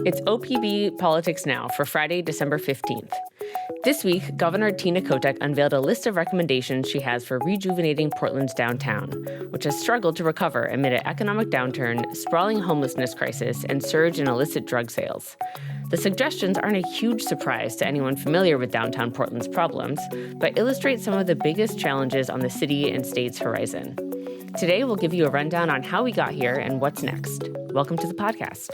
It's OPB Politics Now for Friday, December 15th. This week, Governor Tina Kotek unveiled a list of recommendations she has for rejuvenating Portland's downtown, which has struggled to recover amid an economic downturn, sprawling homelessness crisis, and surge in illicit drug sales. The suggestions aren't a huge surprise to anyone familiar with downtown Portland's problems, but illustrate some of the biggest challenges on the city and state's horizon. Today, we'll give you a rundown on how we got here and what's next. Welcome to the podcast.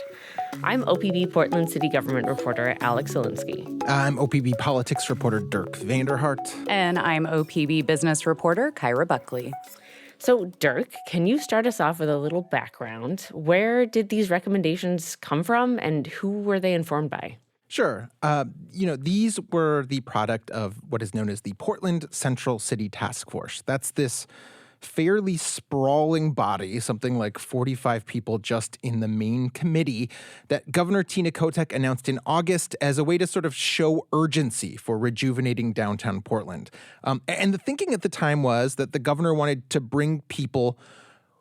I'm OPB Portland City Government reporter Alex Zielinski. I'm OPB Politics reporter Dirk VanderHart. And I'm OPB Business reporter Kyra Buckley. So, Dirk, can you start us off with a little background? Where did these recommendations come from, and who were they informed by? Sure. These were the product of what is known as the Portland Central City Task Force. That's this fairly sprawling body, something like 45 people just in the main committee, that Governor Tina Kotek announced in August as a way to sort of show urgency for rejuvenating downtown Portland. And the thinking at the time was that the governor wanted to bring people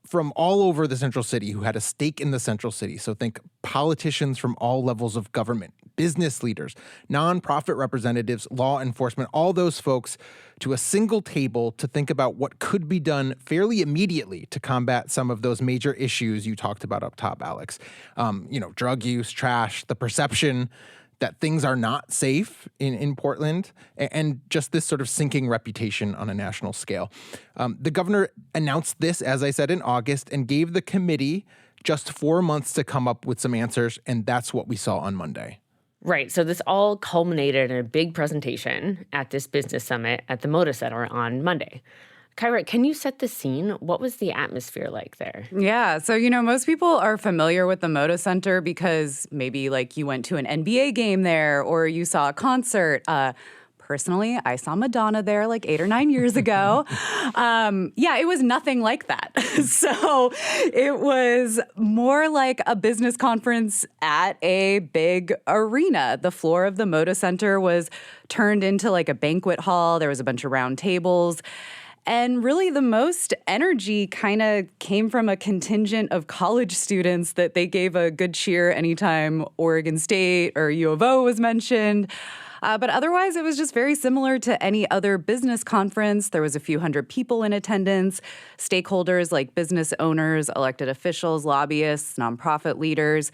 from all over the central city who had a stake in the central city. So think politicians from all levels of government, business leaders, nonprofit representatives, law enforcement, all those folks to a single table to think about what could be done fairly immediately to combat some of those major issues you talked about up top, Alex. Drug use, trash, the perception that things are not safe in Portland, and just this sort of sinking reputation on a national scale. The governor announced this, as I said, in August, and gave the committee just 4 months to come up with some answers, and that's what we saw on Monday. Right. So this all culminated in a big presentation at this business summit at the Moda Center on Monday. Kyra, can you set the scene? What was the atmosphere like there? Yeah. So, most people are familiar with the Moda Center because maybe you went to an NBA game there or you saw a concert. Personally, I saw Madonna there 8 or 9 years ago. It was nothing like that. So it was more like a business conference at a big arena. The floor of the Moda Center was turned into a banquet hall. There was a bunch of round tables. And really the most energy kind of came from a contingent of college students that they gave a good cheer anytime Oregon State or U of O was mentioned. But otherwise, it was just very similar to any other business conference. There was a few hundred people in attendance, stakeholders like business owners, elected officials, lobbyists, nonprofit leaders.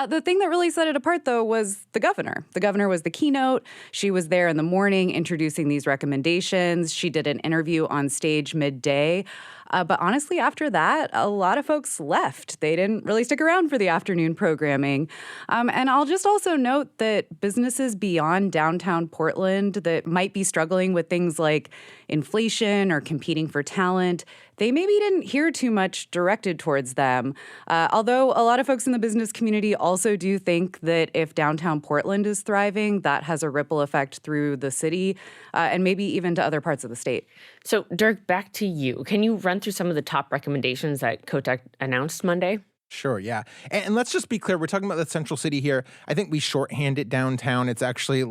The thing that really set it apart, though, was the governor. The governor was the keynote. She was there in the morning introducing these recommendations. She did an interview on stage midday. But honestly, after that, a lot of folks left. They didn't really stick around for the afternoon programming. And I'll just also note that businesses beyond downtown Portland that might be struggling with things like inflation or competing for talent, they maybe didn't hear too much directed towards them. Although a lot of folks in the business community also do think that if downtown Portland is thriving, that has a ripple effect through the city and maybe even to other parts of the state. So, Dirk, back to you. Can you run through some of the top recommendations that Kotek announced Monday? Sure, yeah. And let's just be clear, we're talking about the central city here. I think we shorthand it downtown. It's actually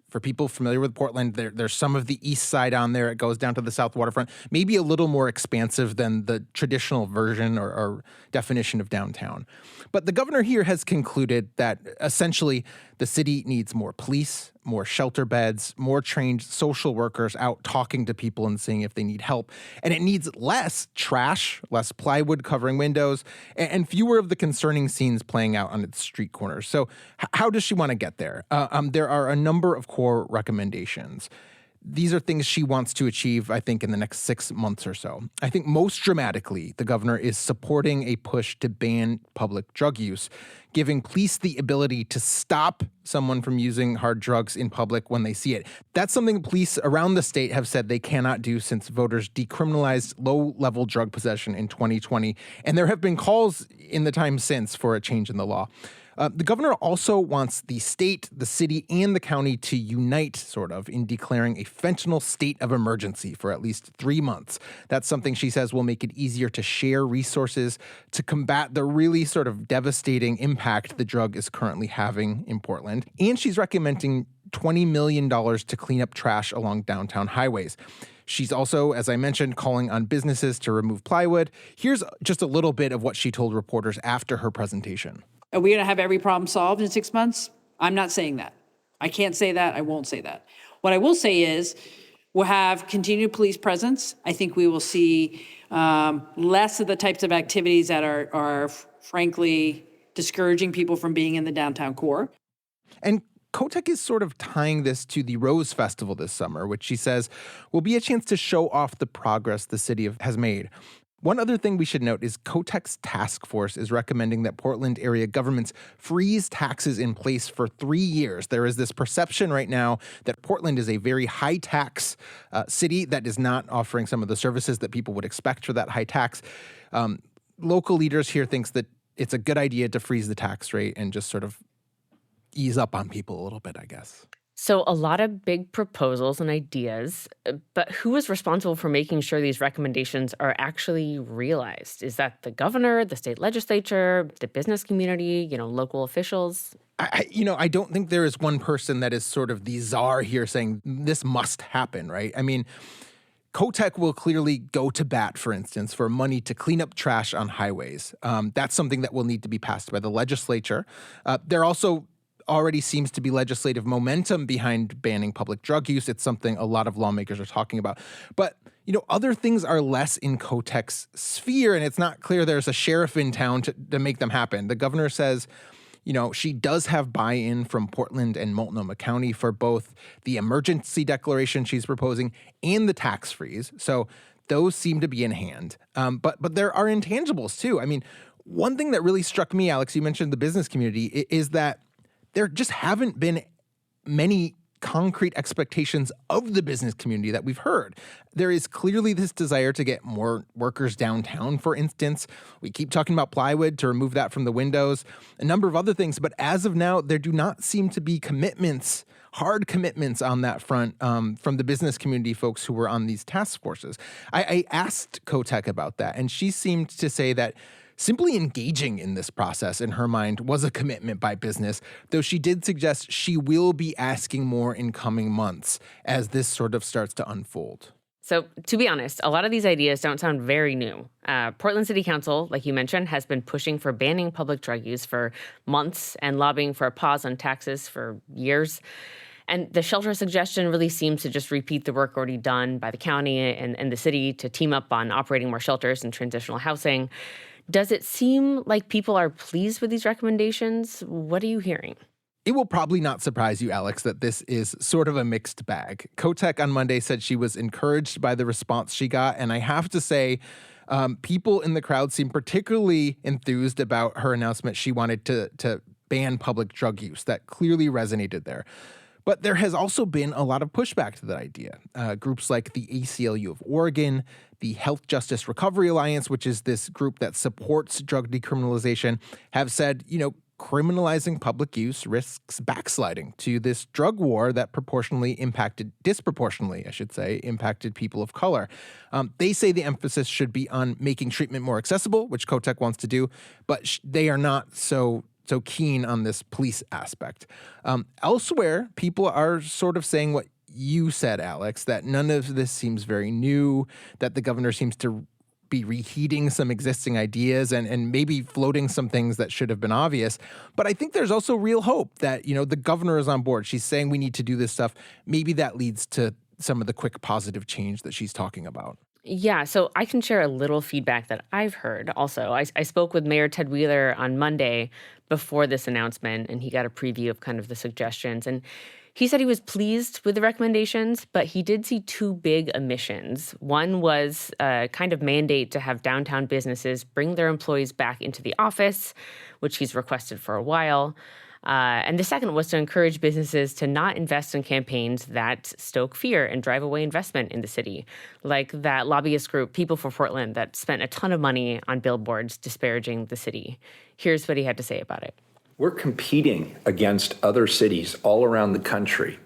for people familiar with Portland, there's some of the east side on there. It goes down to the south waterfront, maybe a little more expansive than the traditional version or definition of downtown. But the governor here has concluded that essentially the city needs more police, more shelter beds, more trained social workers out talking to people and seeing if they need help. And it needs less trash, less plywood covering windows, and fewer of the concerning scenes playing out on its street corners. So how does she want to get there? There are a number of core recommendations. These are things she wants to achieve, I think, in the next 6 months or so. I think most dramatically, the governor is supporting a push to ban public drug use, giving police the ability to stop someone from using hard drugs in public when they see it. That's something police around the state have said they cannot do since voters decriminalized low-level drug possession in 2020. And there have been calls in the time since for a change in the law. The governor also wants the state, the city, and the county to unite, sort of, in declaring a fentanyl state of emergency for at least 3 months. That's something she says will make it easier to share resources to combat the really sort of devastating impact the drug is currently having in Portland. And she's recommending $20 million to clean up trash along downtown highways. She's also, as I mentioned, calling on businesses to remove plywood. Here's just a little bit of what she told reporters after her presentation. Are we going to have every problem solved in 6 months? I'm not saying that. I can't say that. I won't say that. What I will say is we'll have continued police presence. I think we will see less of the types of activities that are frankly discouraging people from being in the downtown core. And Kotek is sort of tying this to the Rose Festival this summer, which she says will be a chance to show off the progress the city has made. One other thing we should note is Kotek's task force is recommending that Portland area governments freeze taxes in place for 3 years. There is this perception right now that Portland is a very high tax city that is not offering some of the services that people would expect for that high tax. Local leaders here thinks that it's a good idea to freeze the tax rate and just sort of ease up on people a little bit, I guess. So a lot of big proposals and ideas, but who is responsible for making sure these recommendations are actually realized? Is that the governor, the state legislature, the business community, local officials? I don't think there is one person that is sort of the czar here saying this must happen, right? I mean, Kotek will clearly go to bat, for instance, for money to clean up trash on highways. That's something that will need to be passed by the legislature. There also already seems to be legislative momentum behind banning public drug use. It's something a lot of lawmakers are talking about. But, other things are less in Kotek's sphere, and it's not clear there's a sheriff in town to make them happen. The governor says, she does have buy-in from Portland and Multnomah County for both the emergency declaration she's proposing and the tax freeze. So those seem to be in hand. But there are intangibles, too. I mean, one thing that really struck me, Alex, you mentioned the business community, is that there just haven't been many concrete expectations of the business community that we've heard. There is clearly this desire to get more workers downtown, for instance. We keep talking about plywood to remove that from the windows, a number of other things. But as of now, there do not seem to be hard commitments on that front from the business community folks who were on these task forces. I asked Kotek about that, and she seemed to say that simply engaging in this process, in her mind, was a commitment by business, though she did suggest she will be asking more in coming months as this sort of starts to unfold. So, to be honest, a lot of these ideas don't sound very new. Portland City Council, like you mentioned, has been pushing for banning public drug use for months and lobbying for a pause on taxes for years. And the shelter suggestion really seems to just repeat the work already done by the county and the city to team up on operating more shelters and transitional housing. Does it seem like people are pleased with these recommendations? What are you hearing? It will probably not surprise you, Alex, that this is sort of a mixed bag. Kotek on Monday said she was encouraged by the response she got, and I have to say, people in the crowd seem particularly enthused about her announcement she wanted to ban public drug use. That clearly resonated there. But there has also been a lot of pushback to that idea. Groups like the ACLU of Oregon, the Health Justice Recovery Alliance, which is this group that supports drug decriminalization, have said, criminalizing public use risks backsliding to this drug war that disproportionately impacted people of color. They say the emphasis should be on making treatment more accessible, which Kotek wants to do, but they are not so keen on this police aspect. Elsewhere, people are sort of saying what you said, Alex, that none of this seems very new, that the governor seems to be reheating some existing ideas and maybe floating some things that should have been obvious. But I think there's also real hope that, the governor is on board. She's saying we need to do this stuff. Maybe that leads to some of the quick positive change that she's talking about. Yeah, so I can share a little feedback that I've heard also. I spoke with Mayor Ted Wheeler on Monday before this announcement, and he got a preview of kind of the suggestions. And he said he was pleased with the recommendations, but he did see two big omissions. One was a kind of mandate to have downtown businesses bring their employees back into the office, which he's requested for a while. And the second was to encourage businesses to not invest in campaigns that stoke fear and drive away investment in the city, like that lobbyist group, People for Portland, that spent a ton of money on billboards disparaging the city. Here's what he had to say about it. We're competing against other cities all around the country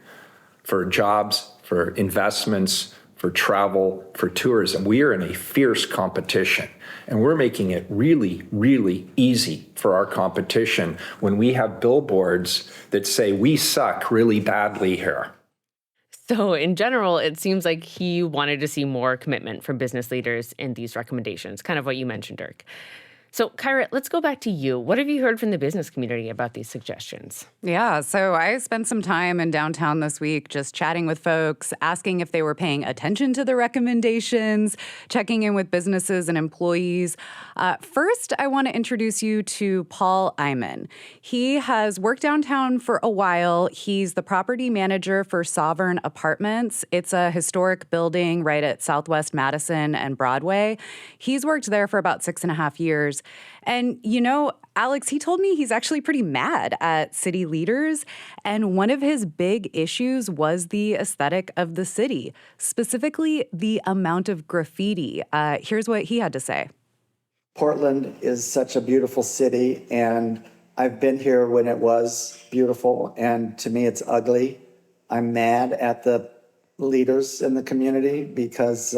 for jobs, for investments, for travel, for tourism. We are in a fierce competition, and we're making it really, really easy for our competition when we have billboards that say we suck really badly here. So in general, it seems like he wanted to see more commitment from business leaders in these recommendations, kind of what you mentioned, Dirk. So, Kyra, let's go back to you. What have you heard from the business community about these suggestions? Yeah, so I spent some time in downtown this week just chatting with folks, asking if they were paying attention to the recommendations, checking in with businesses and employees. First, I want to introduce you to Paul Iman. He has worked downtown for a while. He's the property manager for Sovereign Apartments. It's a historic building right at Southwest Madison and Broadway. He's worked there for about 6.5 years. And, Alex, he told me he's actually pretty mad at city leaders. And one of his big issues was the aesthetic of the city, specifically the amount of graffiti. Here's what he had to say. Portland is such a beautiful city, and I've been here when it was beautiful, and to me it's ugly. I'm mad at the leaders in the community because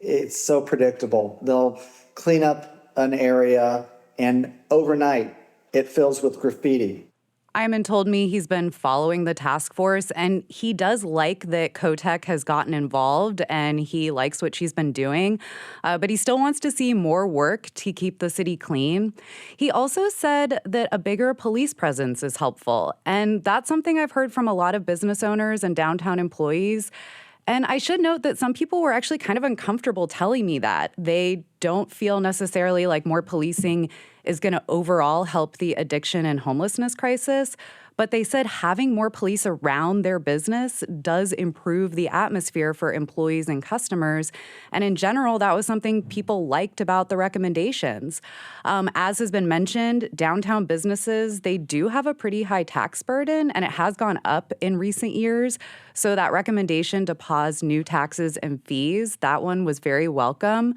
it's so predictable. They'll clean up an area, and overnight it fills with graffiti. Iman told me he's been following the task force, and he does like that Kotek has gotten involved, and he likes what she's been doing, but he still wants to see more work to keep the city clean. He also said that a bigger police presence is helpful, and that's something I've heard from a lot of business owners and downtown employees. And I should note that some people were actually kind of uncomfortable telling me that. They don't feel necessarily like more policing is going to overall help the addiction and homelessness crisis. But they said having more police around their business does improve the atmosphere for employees and customers. And in general, that was something people liked about the recommendations. As has been mentioned, downtown businesses, they do have a pretty high tax burden, and it has gone up in recent years. So that recommendation to pause new taxes and fees, that one was very welcome.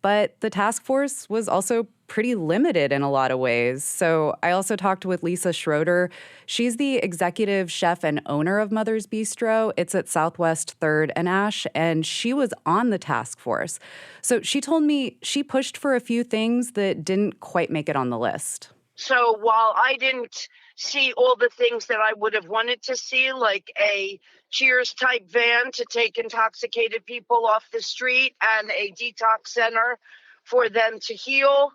But the task force was also pretty limited in a lot of ways. So I also talked with Lisa Schroeder. She's the executive chef and owner of Mother's Bistro. It's at Southwest 3rd and Ash, and she was on the task force. So she told me she pushed for a few things that didn't quite make it on the list. So while I didn't see all the things that I would have wanted to see, like a Cheers type van to take intoxicated people off the street and a detox center for them to heal,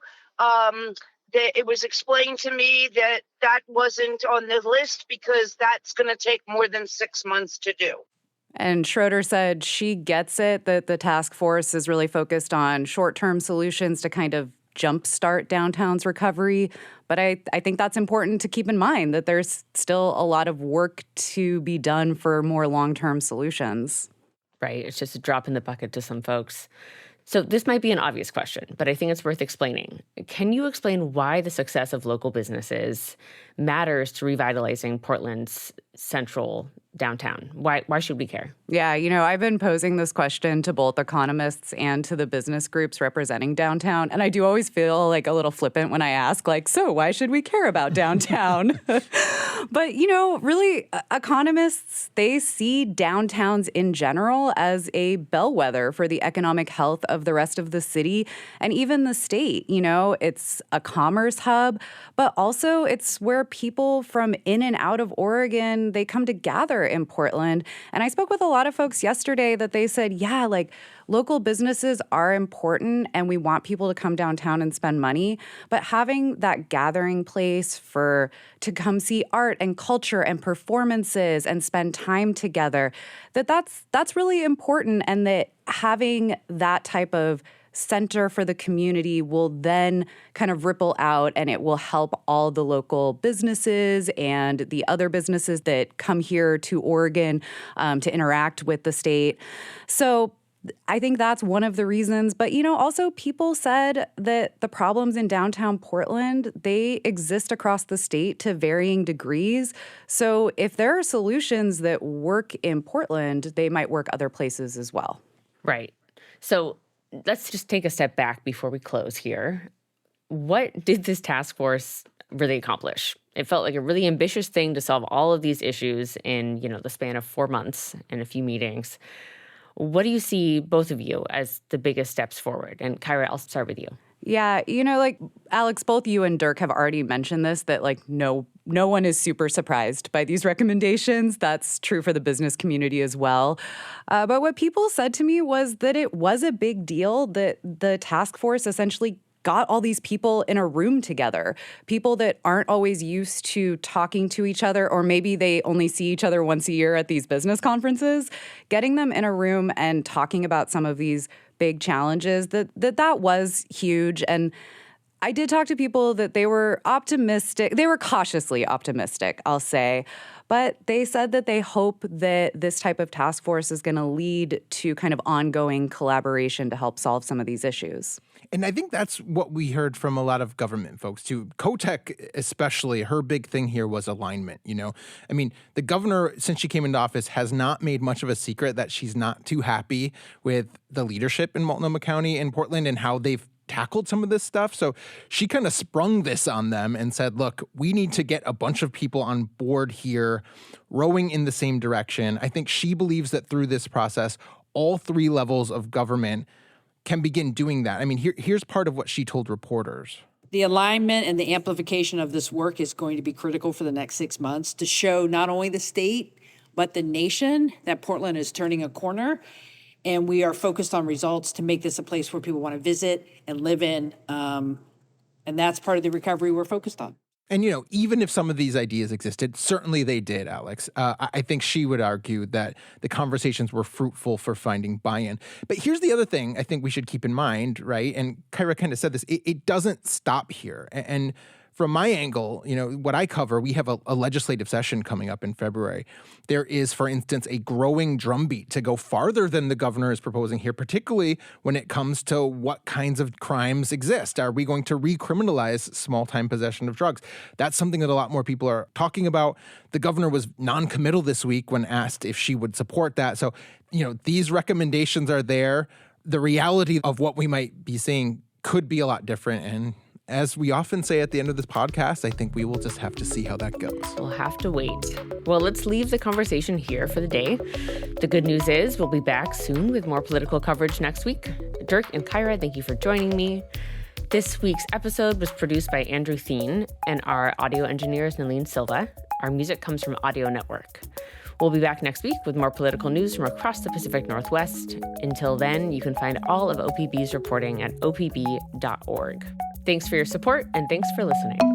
it was explained to me that that wasn't on the list because that's going to take more than 6 months to do. And Schroeder said she gets it, that the task force is really focused on short-term solutions to kind of jumpstart downtown's recovery. But I think that's important to keep in mind, that there's still a lot of work to be done for more long-term solutions. Right. It's just a drop in the bucket to some folks. So this might be an obvious question, but I think it's worth explaining. Can you explain why the success of local businesses matters to revitalizing Portland's central downtown? Why should we care? Yeah, I've been posing this question to both economists and to the business groups representing downtown, and I do always feel like a little flippant when I ask, so why should we care about downtown? But, really, economists, they see downtowns in general as a bellwether for the economic health of the rest of the city and even the state. It's a commerce hub, but also it's where people from in and out of Oregon, they come to gather in Portland. And I spoke with a lot of folks yesterday that they said, yeah, local businesses are important and we want people to come downtown and spend money, but having that gathering place to come see art and culture and performances and spend time together, that's really important, and that having that type of center for the community will then kind of ripple out, and it will help all the local businesses and the other businesses that come here to Oregon to interact with the state. So I think that's one of the reasons. But, also people said that the problems in downtown Portland, they exist across the state to varying degrees. So if there are solutions that work in Portland, they might work other places as well. Right. So let's just take a step back before we close here. What did this task force really accomplish? It felt like a really ambitious thing to solve all of these issues in, the span of 4 months and a few meetings. What do you see, both of you, as the biggest steps forward? And Kyra, I'll start with you. Yeah, Alex, both you and Dirk have already mentioned this, that no one is super surprised by these recommendations. That's true for the business community as well. But what people said to me was that it was a big deal that the task force essentially got all these people in a room together, people that aren't always used to talking to each other, or maybe they only see each other once a year at these business conferences, getting them in a room and talking about some of these big challenges, that was huge. And I did talk to people that they were optimistic. They were cautiously optimistic, I'll say. But they said that they hope that this type of task force is going to lead to kind of ongoing collaboration to help solve some of these issues. And I think that's what we heard from a lot of government folks too. Kotek especially, her big thing here was alignment, I mean, the governor, since she came into office, has not made much of a secret that she's not too happy with the leadership in Multnomah County and Portland and how they've tackled some of this stuff. So she kind of sprung this on them and said, look, we need to get a bunch of people on board here, rowing in the same direction. I think she believes that through this process, all three levels of government can begin doing that. I mean, here's part of what she told reporters. The alignment and the amplification of this work is going to be critical for the next 6 months to show not only the state, but the nation that Portland is turning a corner. And we are focused on results to make this a place where people want to visit and live in. And that's part of the recovery we're focused on. And, even if some of these ideas existed, certainly they did, Alex. I think she would argue that the conversations were fruitful for finding buy-in. But here's the other thing I think we should keep in mind, right? And Kyra kind of said this, it doesn't stop here. And from my angle, what I cover, we have a legislative session coming up in February. There is, for instance, a growing drumbeat to go farther than the governor is proposing here, particularly when it comes to what kinds of crimes exist. Are we going to recriminalize small-time possession of drugs? That's something that a lot more people are talking about. The governor was non-committal this week when asked if she would support that. So, these recommendations are there. The reality of what we might be seeing could be a lot different, and as we often say at the end of this podcast, I think we will just have to see how that goes. We'll have to wait. Well, let's leave the conversation here for the day. The good news is we'll be back soon with more political coverage next week. Dirk and Kyra, thank you for joining me. This week's episode was produced by Andrew Thien, and our audio engineer is Nalene Silva. Our music comes from Audio Network. We'll be back next week with more political news from across the Pacific Northwest. Until then, you can find all of OPB's reporting at opb.org. Thanks for your support, and thanks for listening.